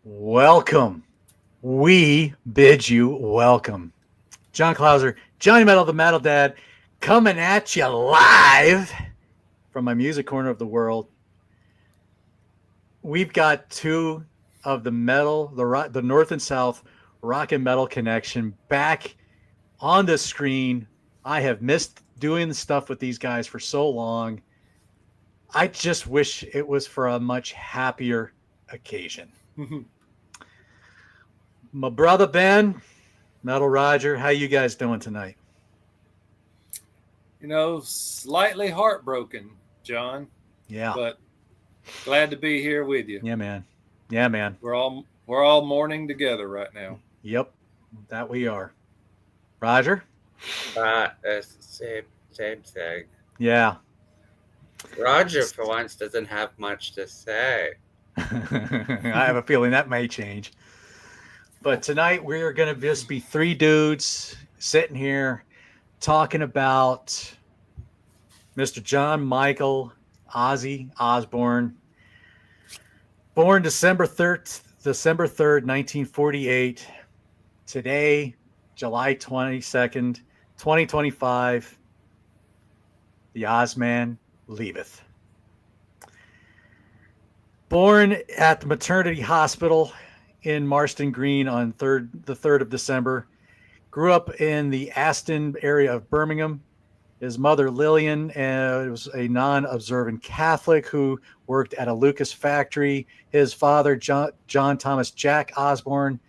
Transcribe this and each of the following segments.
Welcome. We bid you welcome. John Clauser, Johnny Metal, the Metal Dad, coming at you live from my music corner of the world. We've got two of the North and South rock and metal connection back on the screen. I have missed doing the stuff with these guys for so long. I just wish it was for a much happier occasion. My brother Ben, Metal Roger, how you guys doing tonight? Slightly heartbroken, John, Yeah. but glad to be here with you. Yeah, man. Yeah, man. We're all mourning together right now. Yep. That we are. Roger? Same thing. Yeah. Roger, for once, doesn't have much to say. I have a feeling that may change. But tonight we're going to just be three dudes sitting here talking about Mr. John Michael Ozzy Osbourne, born December 3rd, 1948. Today, July 22nd, 2025, the Ozman leaveth. Born at the maternity hospital in Marston Green on the 3rd of December. Grew up in the Aston area of Birmingham. His mother, Lillian, was a non-observant Catholic who worked at a Lucas factory. His father, John Thomas Jack Osborne,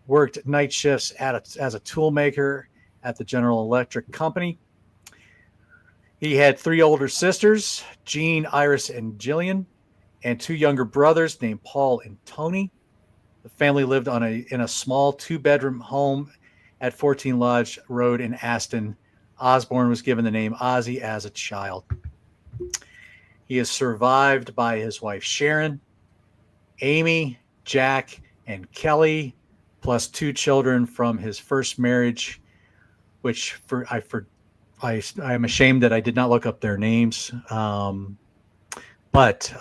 worked night shifts as a tool maker at the General Electric Company. He had three older sisters, Jean, Iris, and Jillian, and two younger brothers named Paul and Tony. The family lived in a small two-bedroom home at 14 Lodge Road in Aston. Osborne was given the name Ozzy as a child. He is survived by his wife Sharon, Amy, Jack, and Kelly, plus two children from his first marriage, which I'm ashamed that I did not look up their names. But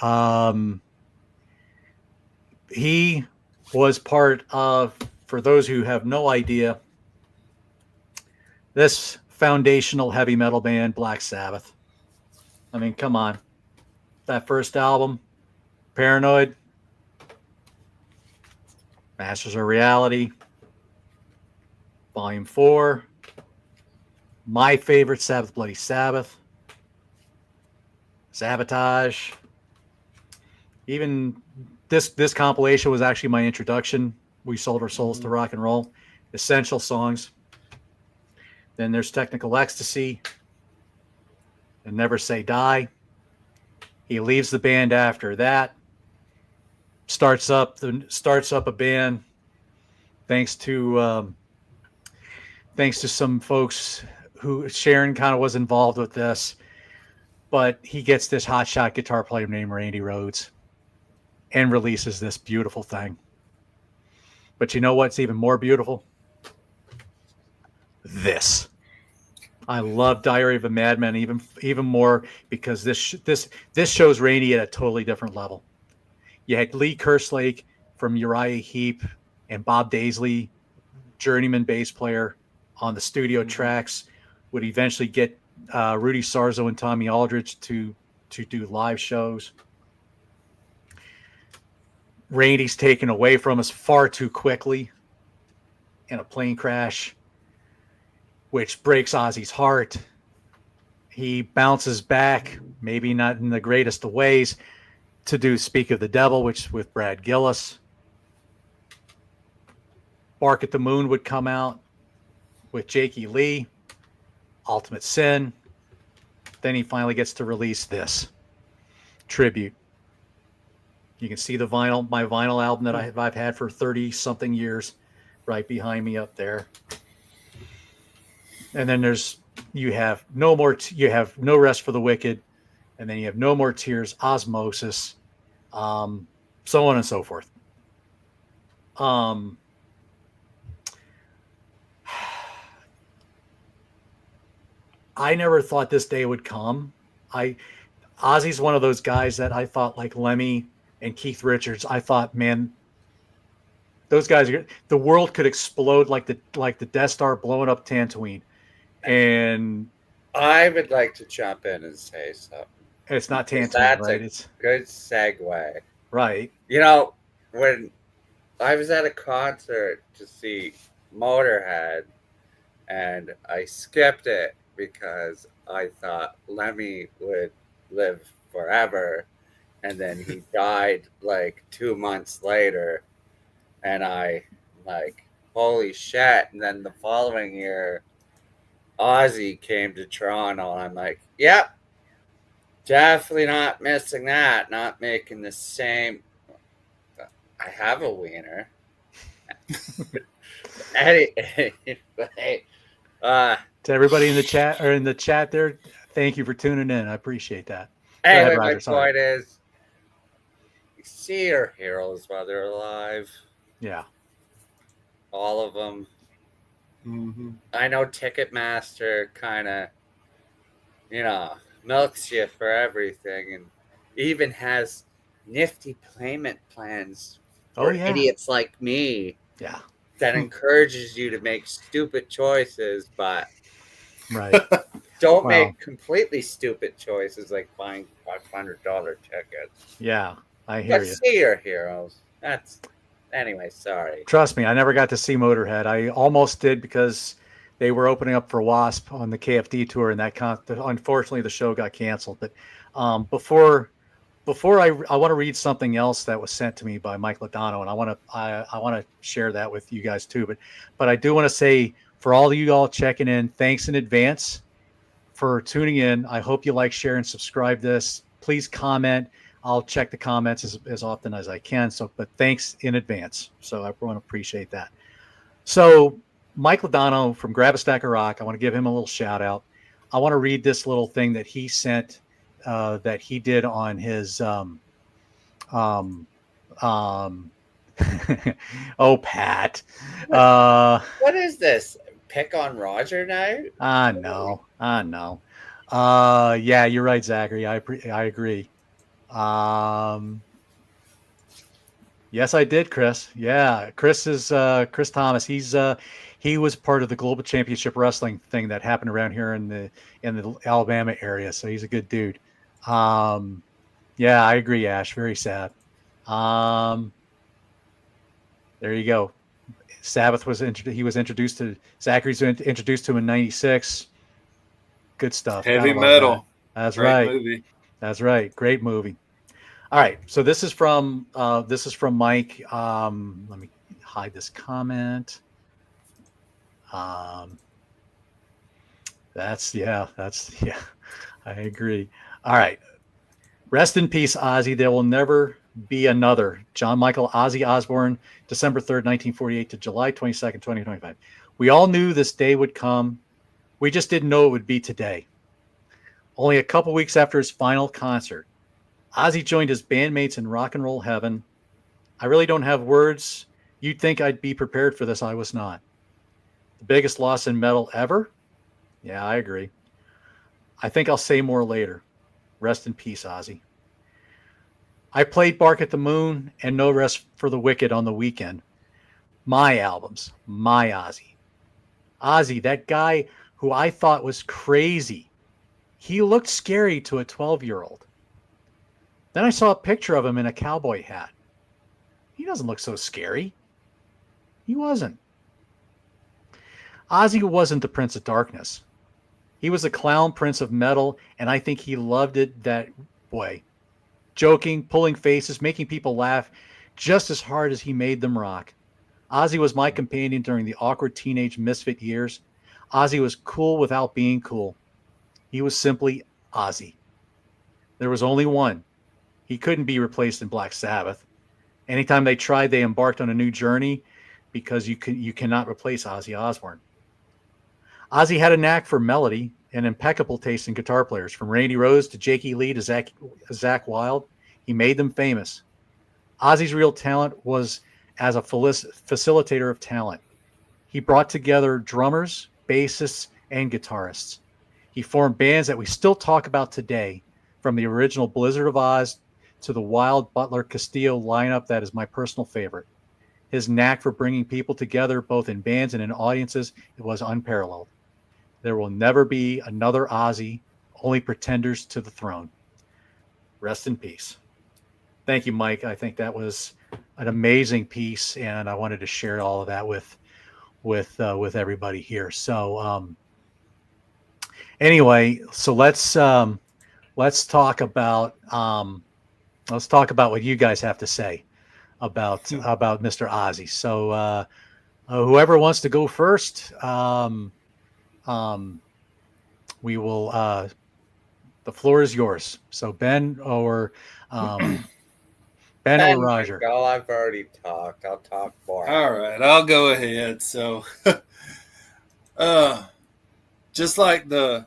he was part of, for those who have no idea, this foundational heavy metal band, Black Sabbath. I mean, come on. That first album, Paranoid, Masters of Reality, Volume 4, my favorite, Sabbath Bloody Sabbath, Sabotage. Even this compilation was actually my introduction. We sold our souls to rock and roll. Essential songs. Then there's Technical Ecstasy and Never Say Die. He leaves the band after that. Starts up a band thanks to some folks who Sharon kind of was involved with this, but he gets this hotshot guitar player named Randy Rhoads and releases this beautiful thing. But you know what's even more beautiful? This. I love Diary of a Madman even more because this shows Randy at a totally different level. You had Lee Kerslake from Uriah Heep and Bob Daisley, journeyman bass player, on the studio tracks. Would eventually get Rudy Sarzo and Tommy Aldridge to do live shows. Randy's taken away from us far too quickly in a plane crash, which breaks Ozzy's heart. He bounces back, maybe not in the greatest of ways, to do Speak of the Devil, which with Brad Gillis. Bark at the Moon would come out with Jakey Lee, Ultimate Sin. Then he finally gets to release this tribute. You can see my vinyl album that I've had for 30-something years right behind me up there. And then you have No Rest for the Wicked, and then you have No More Tears, Osmosis, so on and so forth. I never thought this day would come. Ozzy's one of those guys that I thought, like Lemmy and Keith Richards, I thought, man, those guys are. The world could explode like the Death Star blowing up Tatooine, and I would like to jump in and say something. it's not Because Tatooine, that's right? a It's good segue. right. You know, when I was at a concert to see Motorhead, and I skipped it because I thought Lemmy would live forever, and then he died like 2 months later, and I like, holy shit. And then the following year, Ozzy came to Toronto, and I'm like, yep, definitely not missing that. Not making the same. I have a wiener. Anyway, To everybody in the chat there, thank you for tuning in. I appreciate that. Go ahead, anyway, my Roger. Sorry. point is, you see your heroes while they're alive. Yeah. All of them. Mm-hmm. I know Ticketmaster kind of, milks you for everything, and even has nifty payment plans Oh for yeah. idiots like me Yeah. that encourages you to make stupid choices, but Right. don't Wow. make completely stupid choices like buying $500 tickets. Yeah. I hear But you. see your heroes. Anyway, sorry. Trust me, I never got to see Motorhead. I almost did because they were opening up for Wasp on the KFD tour, and unfortunately the show got canceled. But before I want to read something else that was sent to me by Mike Lodano, and I want to share that with you guys too. But I do want to say, for all of you all checking in, thanks in advance for tuning in. I hope you like, share, and subscribe this. Please comment. I'll check the comments as often as I can. But thanks in advance. So I want to appreciate that. So Mike Lodano from Grab a Stack of Rock, I want to give him a little shout out. I want to read this little thing that he sent that he did on his oh, Pat. What is this? Pick on Roger now? I know. Yeah, you're right, Zachary. I agree. Yes, I did, Chris. Yeah, Chris is Chris Thomas. He was part of the Global Championship Wrestling thing that happened around here in the Alabama area. So he's a good dude. Yeah, I agree, Ash. Very sad. There you go. Sabbath he was introduced to Zachary's introduced to him in '96. Good stuff. Heavy Gotta love metal. that. That's Great right. movie. That's right. Great movie. All right. So this is from Mike. Let me hide this comment. That's yeah. I agree. All right. Rest in peace, Ozzy. There will never be another. John Michael Ozzy Osbourne, December 3rd, 1948 to July 22nd, 2025. We all knew this day would come. We just didn't know it would be today. Only a couple weeks after his final concert, Ozzy joined his bandmates in rock and roll heaven. I really don't have words. You'd think I'd be prepared for this. I was not. The biggest loss in metal ever? Yeah, I agree. I think I'll say more later. Rest in peace, Ozzy. I played Bark at the Moon and No Rest for the Wicked on the weekend. My albums, my Ozzy. Ozzy, that guy who I thought was crazy. He looked scary to a 12-year-old. Then I saw a picture of him in a cowboy hat. He doesn't look so scary. He wasn't. Ozzy wasn't the Prince of Darkness. He was the clown prince of metal, and I think he loved it that way. Joking, pulling faces, making people laugh just as hard as he made them rock. Ozzy was my companion during the awkward teenage misfit years. Ozzy was cool without being cool. He was simply Ozzy. There was only one. He couldn't be replaced in Black Sabbath. Anytime they tried, they embarked on a new journey because you cannot replace Ozzy Osbourne. Ozzy had a knack for melody and impeccable taste in guitar players. From Randy Rhoads to Jakey Lee to Zakk Wylde, he made them famous. Ozzy's real talent was as a facilitator of talent. He brought together drummers, bassists, and guitarists. He formed bands that we still talk about today, from the original Blizzard of Oz to the Wild Butler Castillo lineup that is my personal favorite. His knack for bringing people together, both in bands and in audiences, it was unparalleled. There will never be another Ozzy, only pretenders to the throne. Rest in peace. Thank you, Mike. I think that was an amazing piece, and I wanted to share all of that with everybody here. So anyway, so let's talk about what you guys have to say about Mr. Ozzy. So whoever wants to go first, we will. The floor is yours. So Ben or Roger. Go, I've already talked. I'll talk more. All right, I'll go ahead. So, just like the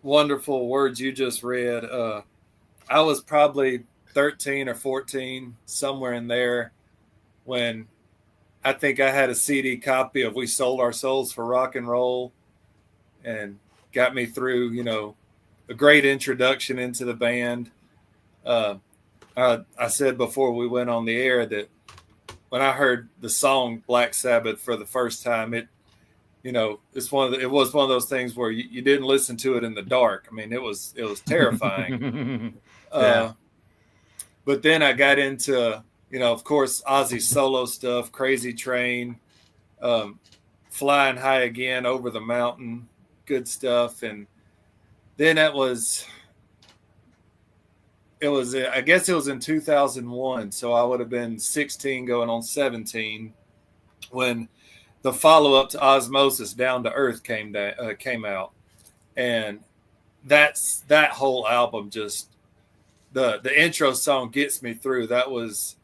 wonderful words you just read, I was probably 13 or 14, somewhere in there, when I think I had a CD copy of "We Sold Our Souls for Rock and Roll," and got me through, a great introduction into the band. I said before we went on the air that when I heard the song Black Sabbath for the first time, it was one of those things where you didn't listen to it in the dark. I mean, it was terrifying. Yeah. But then I got into, of course, Ozzy's solo stuff, Crazy Train, Flying High Again, Over the Mountain, good stuff. And then I guess it was in 2001. So I would have been 16 going on 17 when the follow-up to Osmosis, Down to Earth, came out. And that whole album, just the intro song gets me through. That was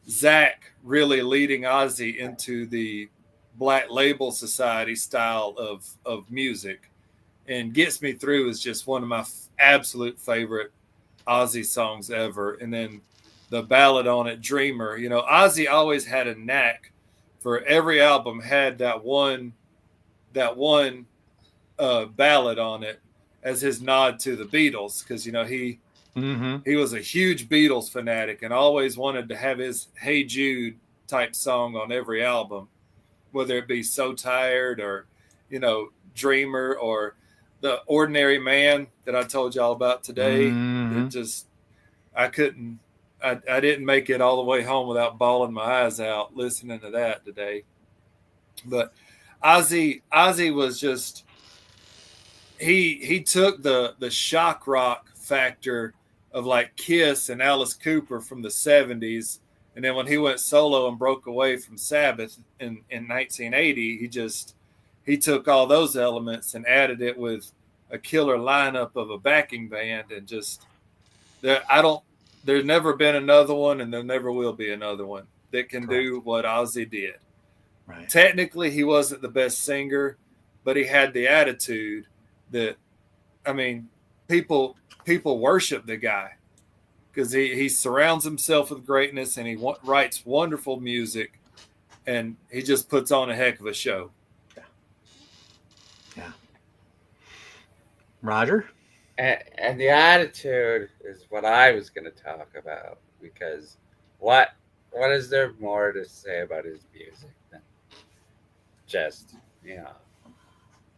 Zach really leading Ozzy into the Black Label Society style of music, and Gets Me Through is just one of my absolute favorite Ozzy songs ever. And then the ballad on it, Dreamer. Ozzy always had a knack for every album had that one ballad on it as his nod to the Beatles, because he was a huge Beatles fanatic and always wanted to have his Hey Jude type song on every album, whether it be So Tired or Dreamer or The Ordinary Man that I told y'all about today. It just, I didn't make it all the way home without bawling my eyes out listening to that today. But Ozzy was just, he took the shock rock factor of like Kiss and Alice Cooper from the 70s, and then when he went solo and broke away from Sabbath in 1980, he took all those elements and added it with a killer lineup of a backing band. And just there's never been another one, and there never will be another one that can do what Ozzy did. Right. Technically, he wasn't the best singer, but he had the attitude that, I mean, people worship the guy because he surrounds himself with greatness, and he writes wonderful music, and he just puts on a heck of a show. Yeah. Roger? And the attitude is what I was going to talk about, because what is there more to say about his music than just,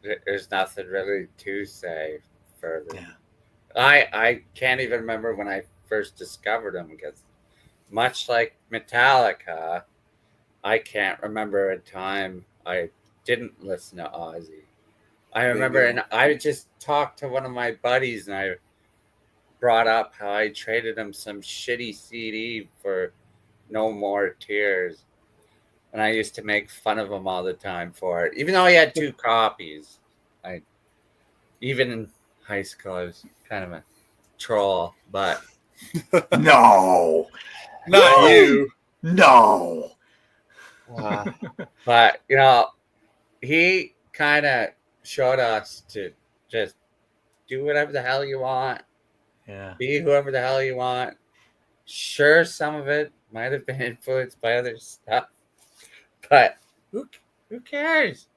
there's nothing really to say further. Yeah. I can't even remember when I first discovered him, because much like Metallica, I can't remember a time I didn't listen to Ozzy. I remember, and I just talked to one of my buddies, and I brought up how I traded him some shitty CD for No More Tears. And I used to make fun of him all the time for it, even though he had 2 copies. Even in high school, I was kind of a troll, but No, not you. No. But he kind of showed us to just do whatever the hell you want. Yeah. Be whoever the hell you want. Sure, some of it might have been influenced by other stuff, but who cares?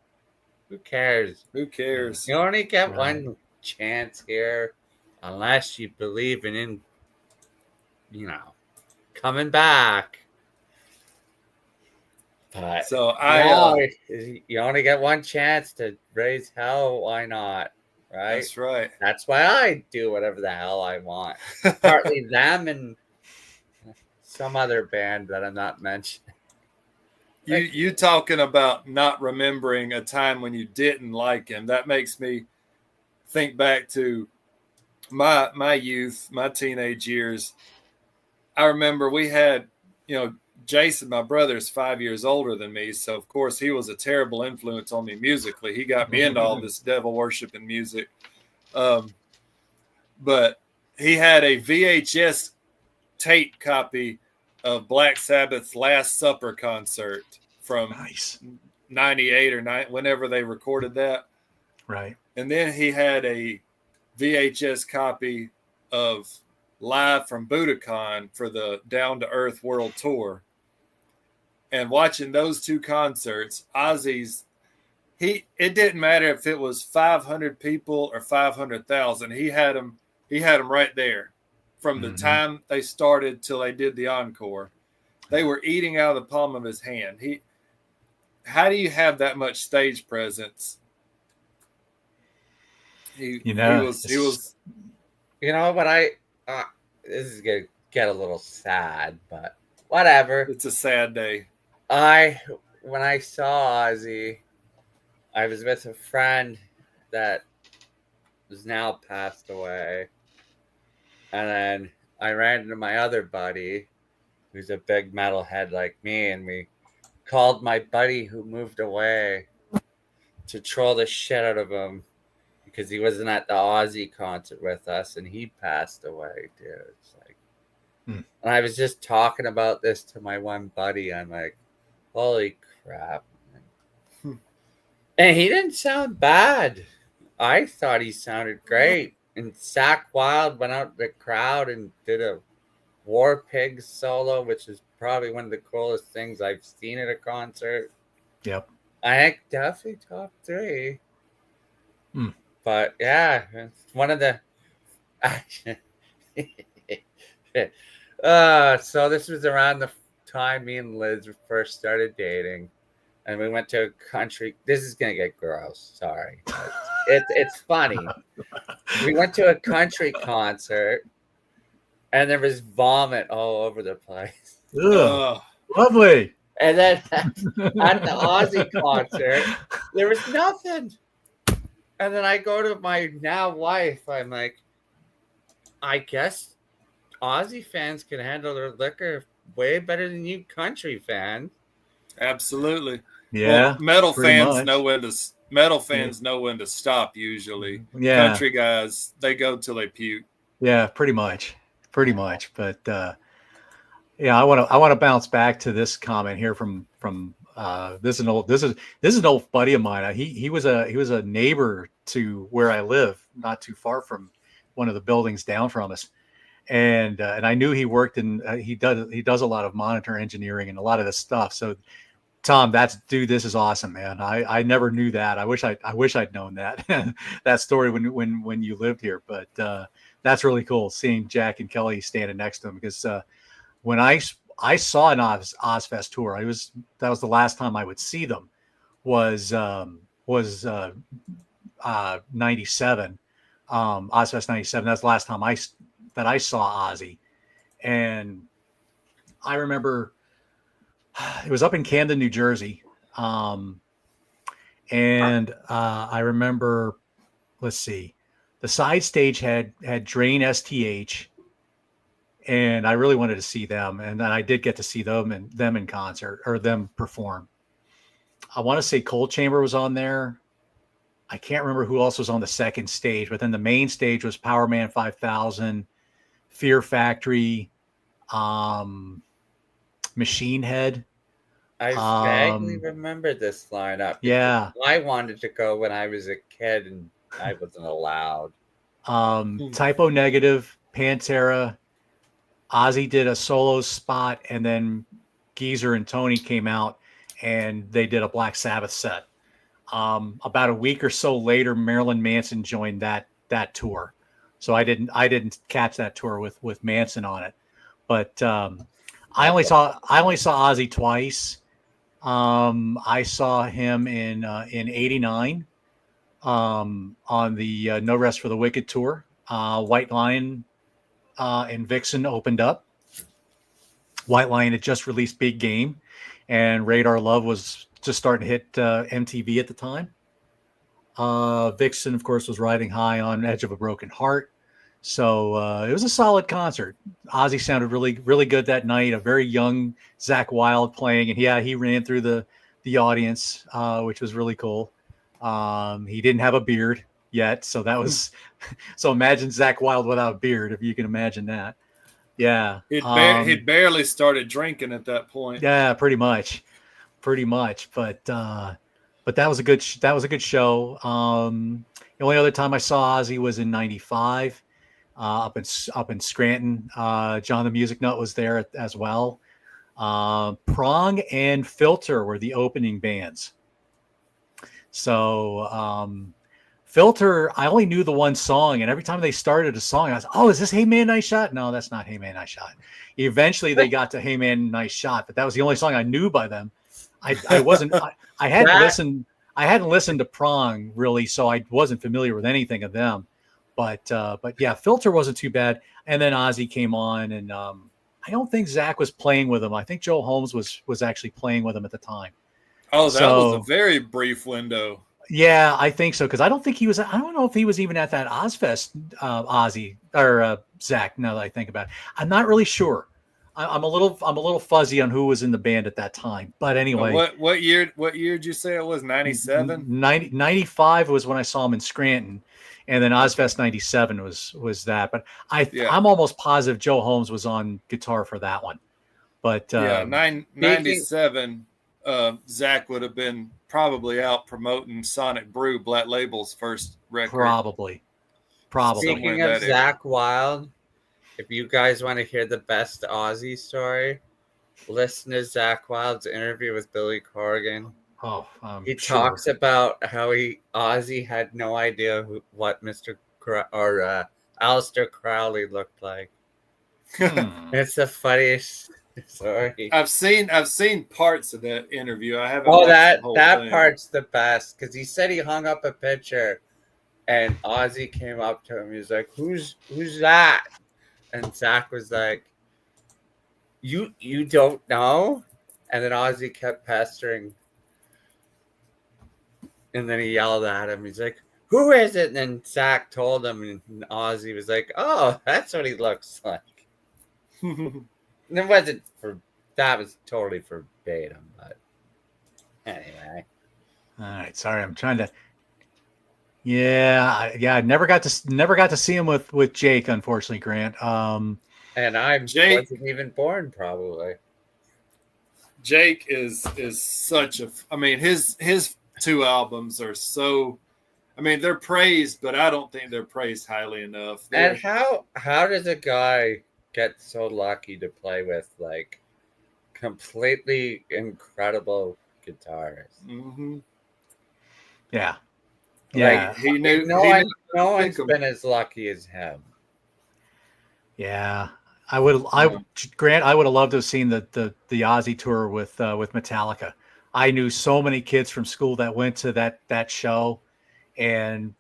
Who cares? Who cares? You only get one chance here, unless you believe in coming back. But So you only get one chance to raise hell. Why not? Right? That's right. That's why I do whatever the hell I want. Partly them and some other band that I'm not mentioning. You talking about not remembering a time when you didn't like him, that makes me think back to my youth, my teenage years. I remember we had, Jason, my brother, is 5 years older than me, so of course he was a terrible influence on me musically. He got me into all this devil worshiping music. But he had a VHS tape copy of Black Sabbath's Last Supper concert from 98 or 9, whenever they recorded that. Right. And then he had a VHS copy of Live from Budokan for the Down to Earth World Tour. And watching those two concerts, Ozzy's, it didn't matter if it was 500 people or 500,000. He had them right there from the time they started till they did the encore. They were eating out of the palm of his hand. How do you have that much stage presence? He was. You know what? This is gonna get a little sad, but whatever. It's a sad day. When I saw Ozzy, I was with a friend that is now passed away, and then I ran into my other buddy, who's a big metalhead like me, and we called my buddy who moved away to troll the shit out of him because he wasn't at the Ozzy concert with us, and he passed away, dude. It's like, and I was just talking about this to my one buddy. I'm like, holy crap. And he didn't sound bad. I thought he sounded great. And Zach Wild went out in the crowd and did a War Pigs solo, which is probably one of the coolest things I've seen at a concert. Yep. I think definitely top 3. But yeah, it's one of the. So this was around the time me and Liz first started dating, and we went to a country. This is gonna get gross. Sorry, it's funny. We went to a country concert, and there was vomit all over the place. Ugh, lovely. And then at the Ozzy concert, there was nothing. And then I go to my now wife. I'm like, I guess Ozzy fans can handle their liquor way better than you country fans. Absolutely. Yeah. Well, metal fans know when to stop usually. Yeah. Country guys, they go till they puke. Yeah, pretty much. But yeah, I want to bounce back to this comment here from this is an old buddy of mine. He was a neighbor to where I live, not too far from one of the buildings down from us. And I knew he worked in he does a lot of monitor engineering and a lot of this stuff. So Tom, this is awesome, man. I never knew that. I wish I'd known that that story when you lived here. But that's really cool seeing Jack and Kelly standing next to him, because when I saw an Ozfest tour, that was the last time I would see them, was 97, Ozfest 97. That's the last time I saw Ozzy. And I remember it was up in Camden, New Jersey. And I remember, let's see, the side stage had Drain STH, and I really wanted to see them. And then I did get to see them in concert, or them perform. I want to say Cold Chamber was on there. I can't remember who else was on the second stage, but then the main stage was Power Man 5000, Fear Factory, Machine Head. I vaguely remember this lineup. Yeah. I wanted to go when I was a kid and I wasn't allowed. Typo Negative, Pantera, Ozzy did a solo spot, and then Geezer and Tony came out and they did a Black Sabbath set. About a week or so later, Marilyn Manson joined that tour. So I didn't catch that tour with Manson on it. But I only saw Ozzy twice. I saw him in '89 on the No Rest for the Wicked tour. White Lion and Vixen opened up. White Lion had just released Big Game, and Radar Love was just starting to hit MTV at the time. Vixen, of course, was riding high on Edge of a Broken Heart. So it was a solid concert. Ozzy sounded really, really good that night. A very young Zakk Wylde playing, and he ran through the audience, which was really cool. He didn't have a beard yet, so that was so imagine Zakk Wylde without a beard, if you can imagine that. Yeah, he'd barely started drinking at that point. Yeah, pretty much. But that was a good show. The only other time I saw Ozzy was in '95. Up in Scranton. John the Music Nut was there as well. Prong and Filter were the opening bands. So Filter, I only knew the one song, and every time they started a song, I was, oh, is this Hey Man, Nice Shot? No, that's not Hey Man, Nice Shot. Eventually they got to Hey Man, Nice Shot, but that was the only song I knew by them. I wasn't I hadn't listened to Prong really, so I wasn't familiar with anything of them. But yeah, Filter wasn't too bad. And then Ozzy came on, and I don't think Zakk was playing with him. I think Joe Holmes was actually playing with him at the time. Oh, that was a very brief window. Yeah, I think so, because I don't know if he was even at that Ozfest, Ozzy or Zakk. Now that I think about it, I'm not really sure. I'm a little fuzzy on who was in the band at that time. But anyway, what year did you say it was? 97? 95 was when I saw him in Scranton, and then Ozfest 97 was that. But I'm almost positive Joe Holmes was on guitar for that one. But 97, Zakk would have been probably out promoting Sonic Brew, Black Label's first record. Probably. Speaking of Zakk Wylde, if you guys want to hear the best Ozzy story, listen to Zakk Wylde's interview with Billy Corgan. Oh, he talks about how Ozzy had no idea what Aleister Crowley looked like. It's the funniest story. I've seen parts of that interview. I haven't. Oh, that part's the best, because he said he hung up a picture, and Ozzy came up to him. He was like, "Who's that?" And Zakk was like, "You don't know?" And then Ozzy kept pestering. And then he yelled at him. He's like, "Who is it?" And then Zakk told him, and Ozzy was like, "Oh, that's what he looks like." That was totally verbatim, but anyway. All right, sorry, I'm trying to. Yeah, I never got to see him with Jake, unfortunately, Grant. And wasn't even born, probably. Jake is such a. I mean, his 2 albums are so. I mean, they're praised, but I don't think they're praised highly enough. And how does a guy get so lucky to play with like completely incredible guitarists? Mm-hmm. Yeah. Yeah, like, he knew. No one's been as lucky as him. Yeah, Grant, I would have loved to have seen the Ozzy tour with Metallica. I knew so many kids from school that went to that show, and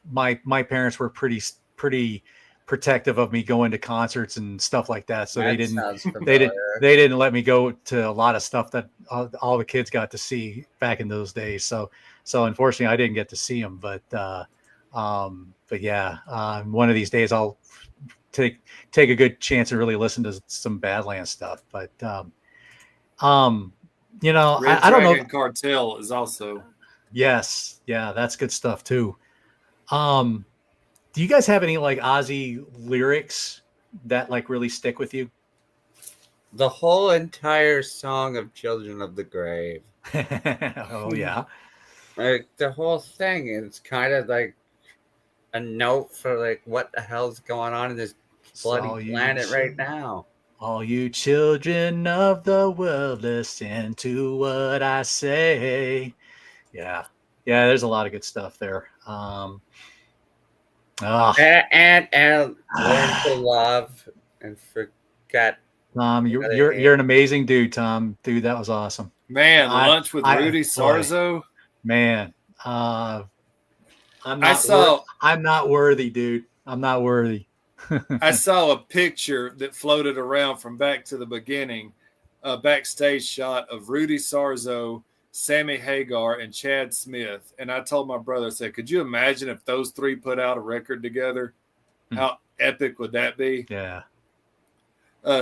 my parents were pretty protective of me going to concerts and stuff like that. So they didn't let me go to a lot of stuff that all the kids got to see back in those days. So unfortunately I didn't get to see them, but yeah, one of these days I'll take a good chance and really listen to some Badlands stuff. But you know, I don't know. Cartel is also. Yes. Yeah. That's good stuff too. Do you guys have any like Ozzy lyrics that like really stick with you? The whole entire song of Children of the Grave. Oh yeah. Like the whole thing is kind of like a note for like what the hell's going on in this bloody planet right now. All you children of the world, listen to what I say. Yeah. Yeah, there's a lot of good stuff there. And learn to love and forget. Tom, you're an amazing dude, Tom. Dude, that was awesome. Man, Lunch with Rudy Sarzo. Man, I'm not worthy, dude. I'm not worthy. I saw a picture that floated around from back to the beginning, a backstage shot of Rudy Sarzo, Sammy Hagar, and Chad Smith. And I told my brother, I said, could you imagine if those three put out a record together? How epic would that be? Yeah.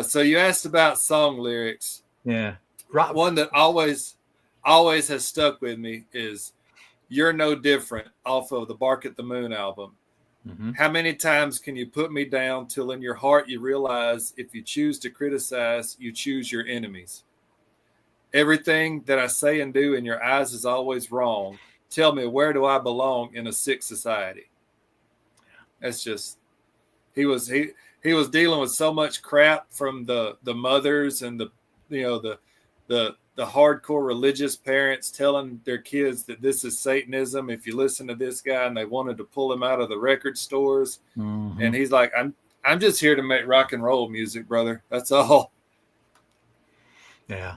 So you asked about song lyrics. Yeah. One that always has stuck with me is You're No Different off of the Bark at the Moon album. Mm-hmm. How many times can you put me down till in your heart you realize if you choose to criticize, you choose your enemies? Everything that I say and do in your eyes is always wrong. Tell me, where do I belong in a sick society? That's just, he was dealing with so much crap from the mothers and the hardcore religious parents telling their kids that this is Satanism if you listen to this guy, and they wanted to pull him out of the record stores. Mm-hmm. And he's like, I'm just here to make rock and roll music, brother. That's all. Yeah.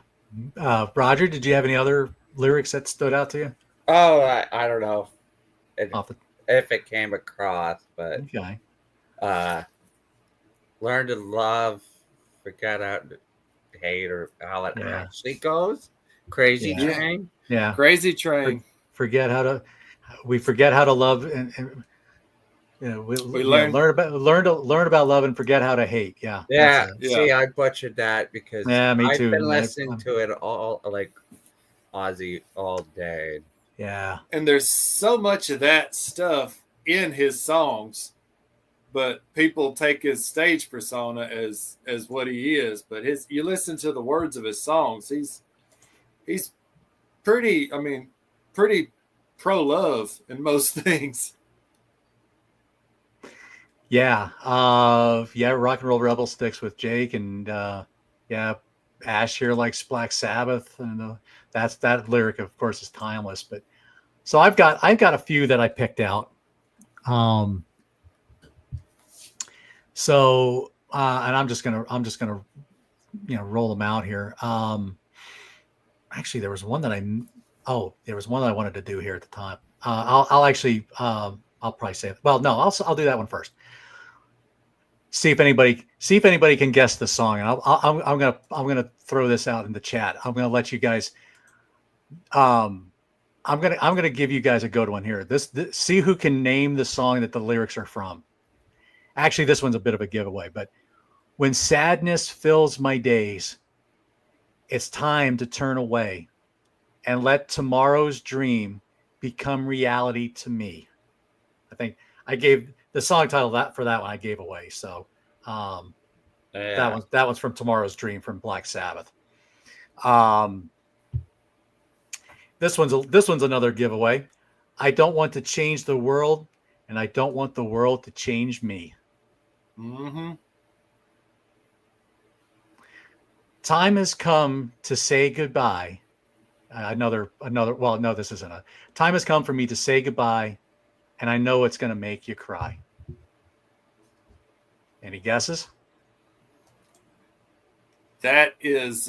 Roger, did you have any other lyrics that stood out to you? Oh, I don't know if it came across, but okay. Learn to love, forget how to hate, or how it actually goes. Crazy Train. Yeah. Crazy Train. Forget how to love, and we learn about love and forget how to hate. Yeah. Yeah. See, I butchered that because me too. I've been listening to it all, like Ozzy all day. Yeah. And there's so much of that stuff in his songs, but people take his stage persona as what he is. But you listen to the words of his songs, he's pretty pro-love in most things. Yeah. Rock and Roll Rebel sticks with Jake, and Ash here likes Black Sabbath, and that lyric, of course, is timeless. But so I've got a few that I picked out. So and I'm just gonna roll them out here. Actually, there was one that I wanted to do here at the time. I'll probably say it. Well, no, I'll do that one first. See if anybody can guess the song, and I'm gonna throw this out in the chat. I'm gonna let you guys. I'm gonna give you guys a good one here. This see who can name the song that the lyrics are from. Actually, this one's a bit of a giveaway, but when sadness fills my days, it's time to turn away and let tomorrow's dream become reality to me. I think I gave the song title for that one I gave away. So that one's from Tomorrow's Dream from Black Sabbath. This one's another giveaway. I don't want to change the world, and I don't want the world to change me. Mm-hmm. Time has come to say goodbye. Another. Well, no, this isn't a. Time has come for me to say goodbye, and I know it's going to make you cry. Any guesses? That is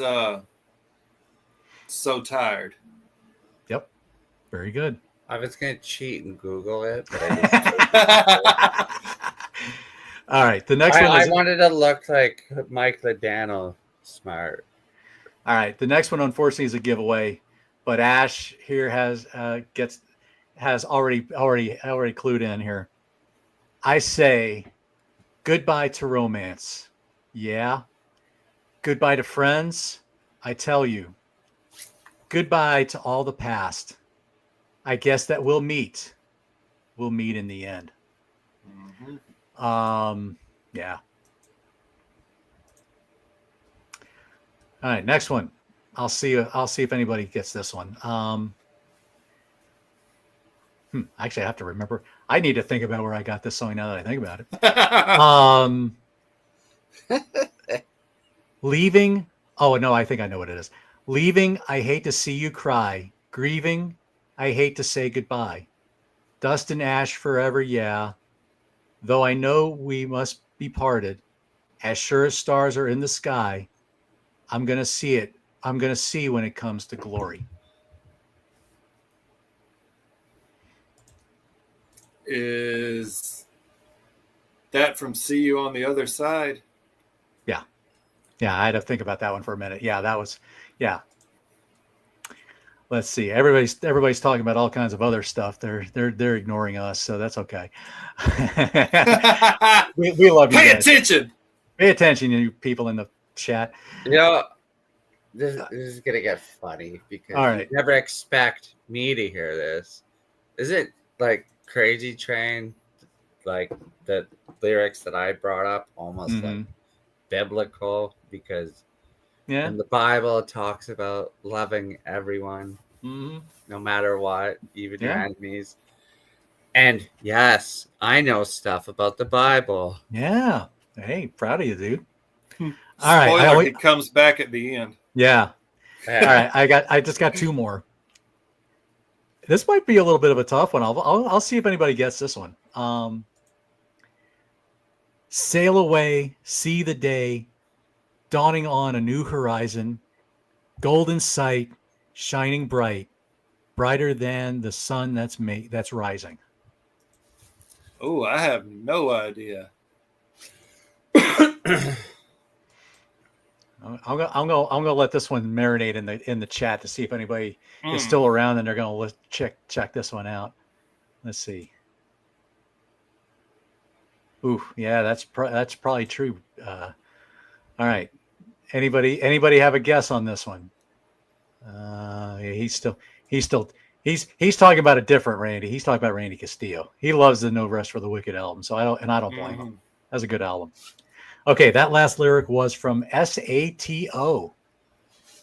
So Tired. Yep. Very good. I was going to cheat and Google it, but All right. The next one I wanted to look like Mike Ladano smart. All right. The next one, unfortunately, is a giveaway, but Ash here has already clued in here. I say goodbye to romance. Yeah. Goodbye to friends. I tell you. Goodbye to all the past. I guess that we'll meet. We'll meet in the end. Mm-hmm. Yeah. All right, next one. I'll see if anybody gets this one. Actually, I have to remember. I need to think about where I got this song now that I think about it. Leaving. Oh no, I think I know what it is. Leaving. I hate to see you cry. Grieving. I hate to say goodbye. Dust and ash forever. Yeah. Though I know we must be parted, as sure as stars are in the sky, I'm going to see it I'm going to see when it comes to glory. Is that from See You on the Other Side? Yeah. Yeah, I had to think about that one for a minute. Yeah, that was, yeah. Let's see. Everybody's talking about all kinds of other stuff. They're ignoring us, so that's okay. we love you Pay guys. attention. Pay attention, you people in the chat. You know, this is gonna get funny because All right. you never expect me to hear this. Is it like Crazy Train? Like the lyrics that I brought up, almost like biblical, because in the Bible it talks about loving everyone, no matter what, even your enemies. And yes, I know stuff about the Bible. Yeah. Hey, proud of you, dude. All right. Spoiler, he comes back at the end. Yeah. All right. I just got two more. This might be a little bit of a tough one. I'll see if anybody gets this one. Sail away, see the day, dawning on a new horizon, golden sight, shining bright, brighter than the sun that's rising. Oh, I have no idea. I'm gonna let this one marinate in the chat to see if anybody is still around, and they're gonna check this one out. Let's see. Ooh, yeah, that's probably true. All right. Anybody have a guess on this one? He's talking about a different Randy. He's talking about Randy Castillo. He loves the No Rest for the Wicked album, so I don't blame him. That's a good album. Okay, that last lyric was from SATO,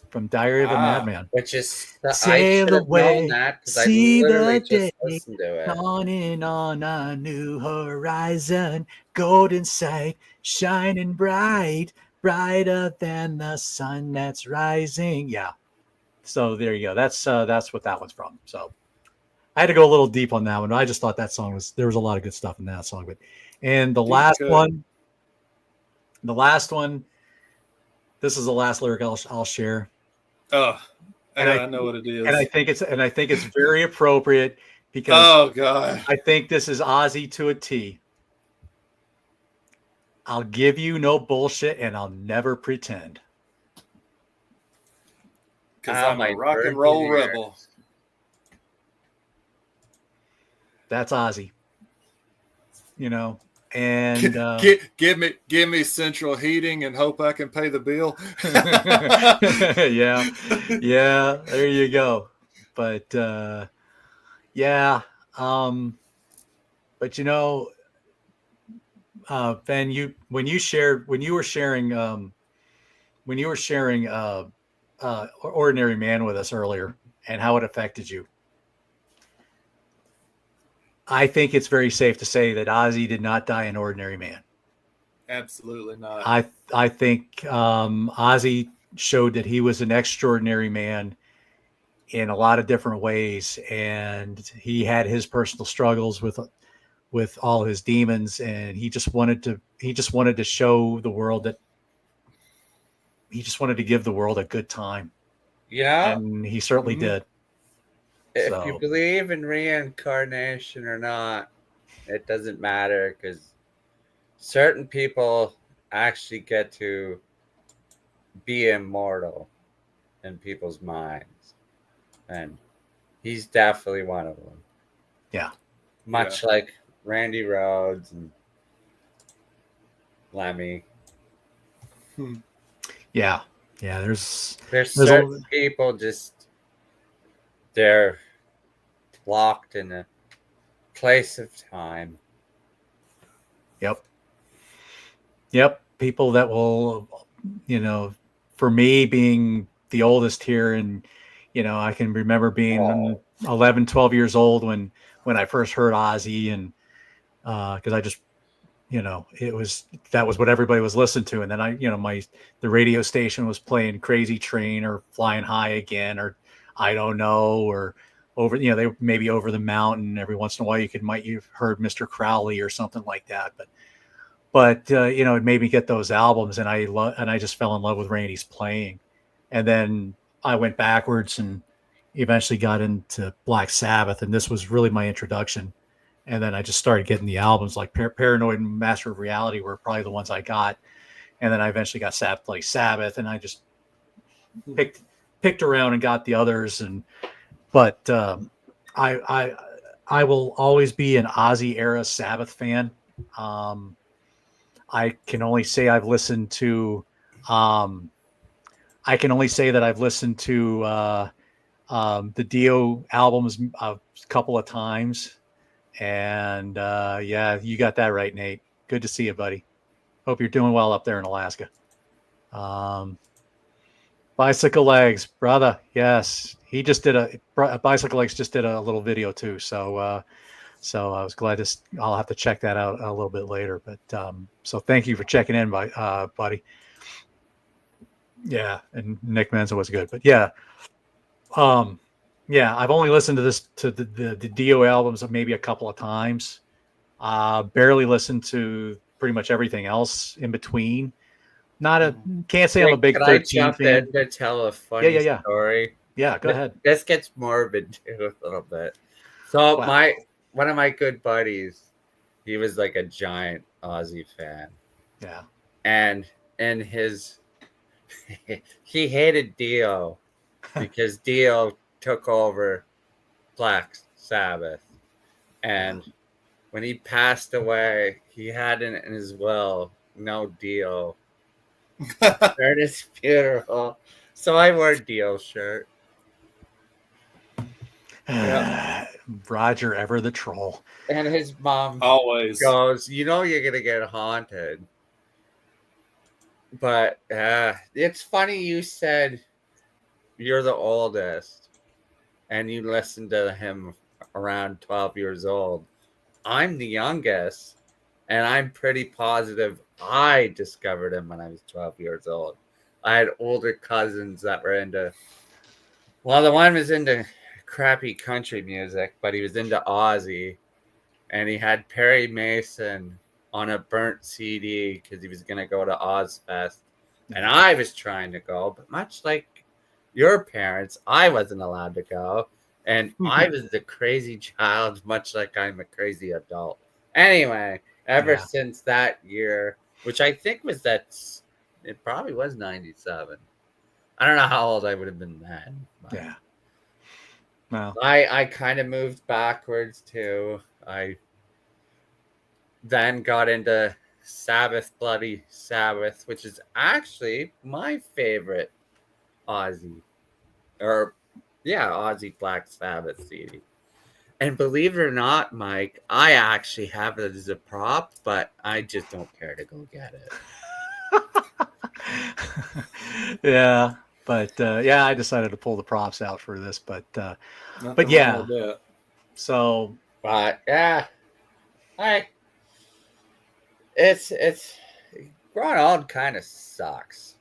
from Diary of a Madman. Which is sail away, see the day, it. dawning on a new horizon, golden sight, shining bright, brighter than the sun that's rising. Yeah. So there you go. That's what that one's from. So I had to go a little deep on that one. I just thought that song there was a lot of good stuff in that song. And the last one, this is the last lyric I'll share. Oh, I know what it is. And I think it's very appropriate because oh god, I think this is Ozzy to a T. I'll give you no bullshit and I'll never pretend. Because I'm a rock and roll rebel. That's Ozzy. You know, and give me central heating and hope I can pay the bill. yeah, there you go. But but you know, Ben, when you were sharing Ordinary Man with us earlier and how it affected you, I think it's very safe to say that Ozzy did not die an ordinary man. Absolutely not. I think Ozzy showed that he was an extraordinary man in a lot of different ways, and he had his personal struggles with all his demons, and he just wanted to show the world that he just wanted to give the world a good time. Yeah, and he certainly did. If you believe in reincarnation or not, it doesn't matter, because certain people actually get to be immortal in people's minds. And he's definitely one of them. Yeah. Much like Randy Rhoads and Lemmy. Yeah. Yeah, there's certain people they're locked in a place of time. Yep. People that will, for me being the oldest here, and, I can remember being 11, 12 years old when I first heard Ozzy, and because I just, that was what everybody was listening to. And then the radio station was playing Crazy Train or Flying High Again, or I don't know, or over, they maybe Over the Mountain. Every once in a while you've heard Mr. Crowley or something like that. But it made me get those albums, and I just fell in love with Randy's playing. and then I went backwards and eventually got into Black Sabbath, and this was really my introduction. And then I just started getting the albums like Paranoid and Master of Reality were probably the ones I got, and then I eventually got Sabbath, and I just picked around and got the others. But I I will always be an Ozzy era Sabbath fan. I can only say I've listened to I can only say that I've listened to the Dio albums a couple of times. And yeah, you got that right, Nate. Good to see you, buddy. Hope you're doing well up there in Alaska. Bicycle Legs, brother. Yes, he just did Bicycle Legs just did a little video too. So so I was glad to. I'll have to check that out a little bit later. But so thank you for checking in, buddy. Yeah, and Nick Menza was good. But yeah, yeah, I've only listened to the Dio albums maybe a couple of times. Barely listened to pretty much everything else in between. Can't say I'm a big Can 13 I jump fan. in to tell a funny story? Yeah, go ahead. This gets morbid too a little bit. So Wow. one of my good buddies, he was like a giant Ozzy fan. Yeah. And his he hated Dio because Dio took over Black Sabbath. And when he passed away, he had in his will no Dio at his funeral. So I wore a Dio shirt. Yeah. Roger ever the troll. And his mom always goes, "You know you're gonna get haunted." But it's funny you said you're the oldest and you listened to him around 12 years old. I'm the youngest, and I'm pretty positive I discovered him when I was 12 years old. I had older cousins that were into, well, the one was into crappy country music, but he was into Ozzy, and he had Perry Mason on a burnt CD because he was going to go to Ozfest, and I was trying to go, but much like your parents, I wasn't allowed to go, and I was the crazy child, much like I'm a crazy adult. Anyway, ever since that year, which I think was it probably was 97. I don't know how old I would have been then. Yeah. Well, I kind of moved backwards too. I then got into Sabbath, Bloody Sabbath, which is actually my favorite Ozzy. Ozzy Black Sabbath CD. And believe it or not, Mike, I actually have it as a prop, but I just don't care to go get it. Yeah, but yeah, I decided to pull the props out for this, but Nothing yeah. wrong with that. So, but yeah, it's growing old kind of sucks.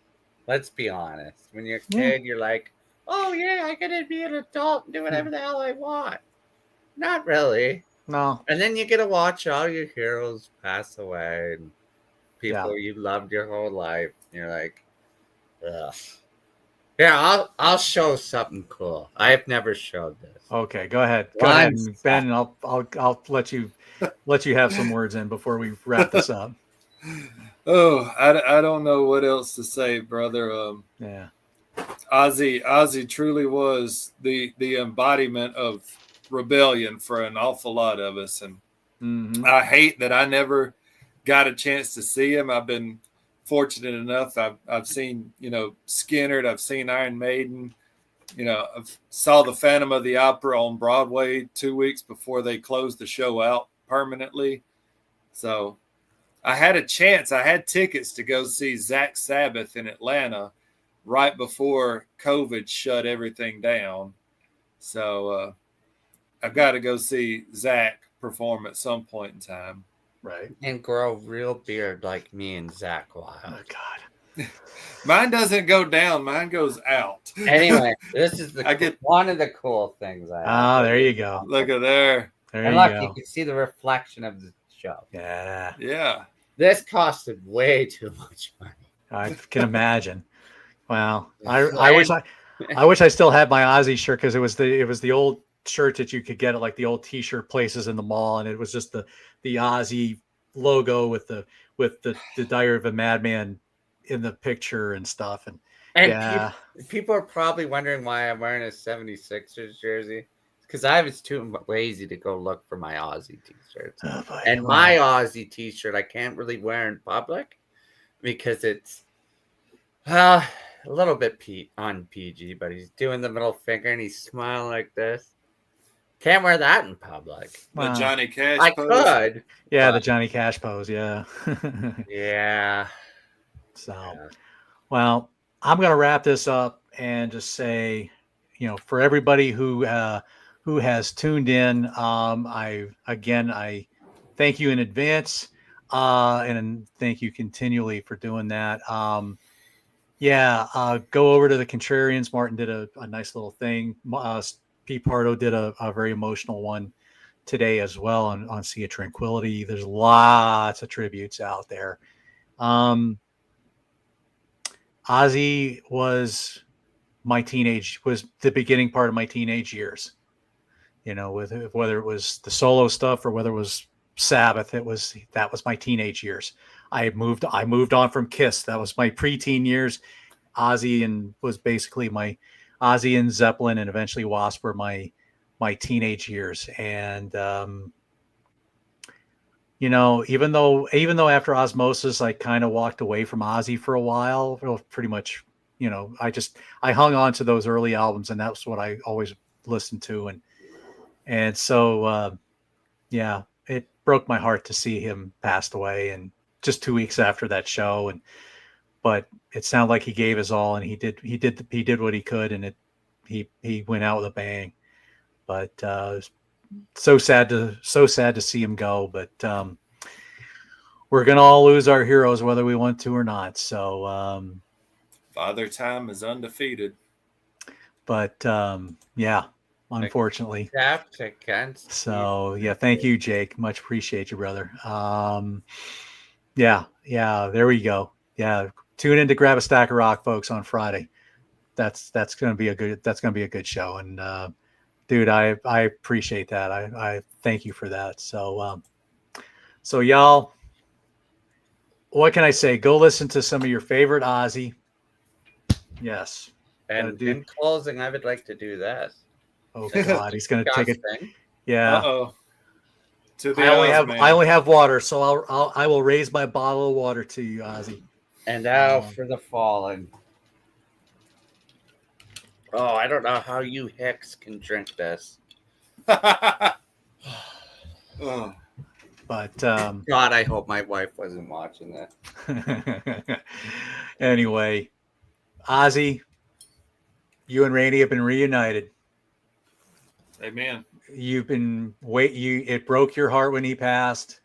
Let's be honest. When you're a kid, you're like, oh yeah, I get to be an adult and do whatever the hell I want. Not really. No. And then you get to watch all your heroes pass away and people you loved your whole life. And you're like, ugh. Yeah, I'll show something cool. I've never showed this. Okay, go ahead. Go ahead, Ben. And I'll let you have some words in before we wrap this up. Oh, I don't know what else to say, brother. Yeah. Ozzy truly was the embodiment of rebellion for an awful lot of us, and I hate that I never got a chance to see him. I've been fortunate enough. I've seen Skynyrd, I've seen Iron Maiden, I saw the Phantom of the Opera on Broadway 2 weeks before they closed the show out permanently. So I had a chance. I had tickets to go see Zach Sabbath in Atlanta right before COVID shut everything down. So I've got to go see Zach perform at some point in time. Right. And grow real beard like me and Zach Wild. Oh, God. Mine doesn't go down. Mine goes out. Anyway, this is one of the cool things I have. There you go. Look at there. And look, you can see the reflection of the show. Yeah. Yeah. This costed way too much money. I can imagine. Wow. I wish I still had my Ozzy shirt, because it was the old shirt that you could get at like the old t-shirt places in the mall, and it was just the Ozzy logo with the Diary of a Madman in the picture and stuff. And And yeah. people are probably wondering why I'm wearing a 76ers jersey. Because I was too lazy to go look for my Aussie t-shirts. Oh, boy. And my Aussie t-shirt I can't really wear in public because it's a little bit on PG, but he's doing the middle finger and he's smiling like this. Can't wear that in public. The Johnny Cash I pose. could. Yeah, but... the Johnny Cash pose. Yeah. Yeah. So, Yeah. well, I'm going to wrap this up and just say, for everybody who has tuned in, I thank you in advance, and thank you continually for doing that. Go over to the Contrarians. Martin did a nice little thing. P. Pardo did a very emotional one today as well on Sea of Tranquility. There's lots of tributes out there. Ozzy was the beginning part of my teenage years, with whether it was the solo stuff or whether it was Sabbath. That was my teenage years. I moved on from Kiss. That was my preteen years. Ozzy was basically my Ozzy and Zeppelin, and eventually Wasp were my teenage years. And even though after Osmosis, I kind of walked away from Ozzy for a while, pretty much, I hung on to those early albums, and that's what I always listened to. And so, it broke my heart to see him passed away, and just 2 weeks after that show. But it sounded like he gave his all, and he did what he could, and he went out with a bang. But so sad to see him go. But we're gonna all lose our heroes whether we want to or not. So Father Time is undefeated. But unfortunately. So thank you, Jake. Much appreciate you, brother. There we go. Yeah, tune in to Grab a Stack of Rock, folks, on Friday. That's gonna be a good show. And dude, I appreciate that. I thank you for that. So y'all, what can I say? Go listen to some of your favorite Ozzy. Yes. And in closing, I would like to do this. Oh God, he's gonna take it. Yeah. Uh-oh. I only have water, so I will raise my bottle of water to you, Ozzy. And now for the fallen. Oh, I don't know how you hicks can drink this. Oh. But God, I hope my wife wasn't watching that. Anyway, Ozzy, you and Randy have been reunited. Amen. It broke your heart when he passed.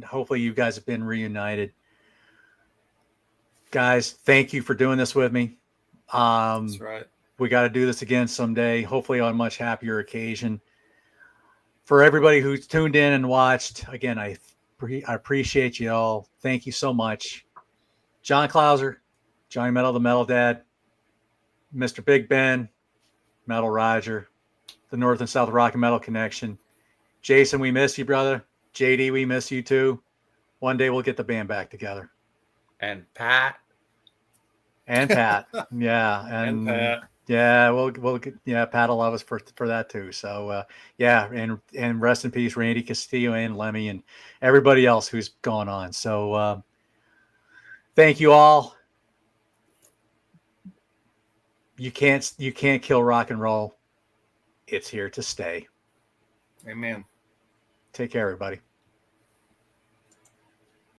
Hopefully you guys have been reunited. Guys, thank you for doing this with me. That's right. We got to do this again someday, hopefully on a much happier occasion. For everybody who's tuned in and watched, again, I appreciate you all. Thank you so much. John Clauser, Johnny Metal, the Metal Dad, Mr. Big Ben, Metal Roger, the North and South Rock and Metal Connection. Jason, we miss you, brother. JD, we miss you too. One day we'll get the band back together. And Pat. Yeah. And Pat. Yeah, Pat will love us for that too. So and rest in peace, Randy Castillo and Lemmy and everybody else who's gone on. So thank you all. You can't kill rock and roll. It's here to stay. Amen. Take care, everybody.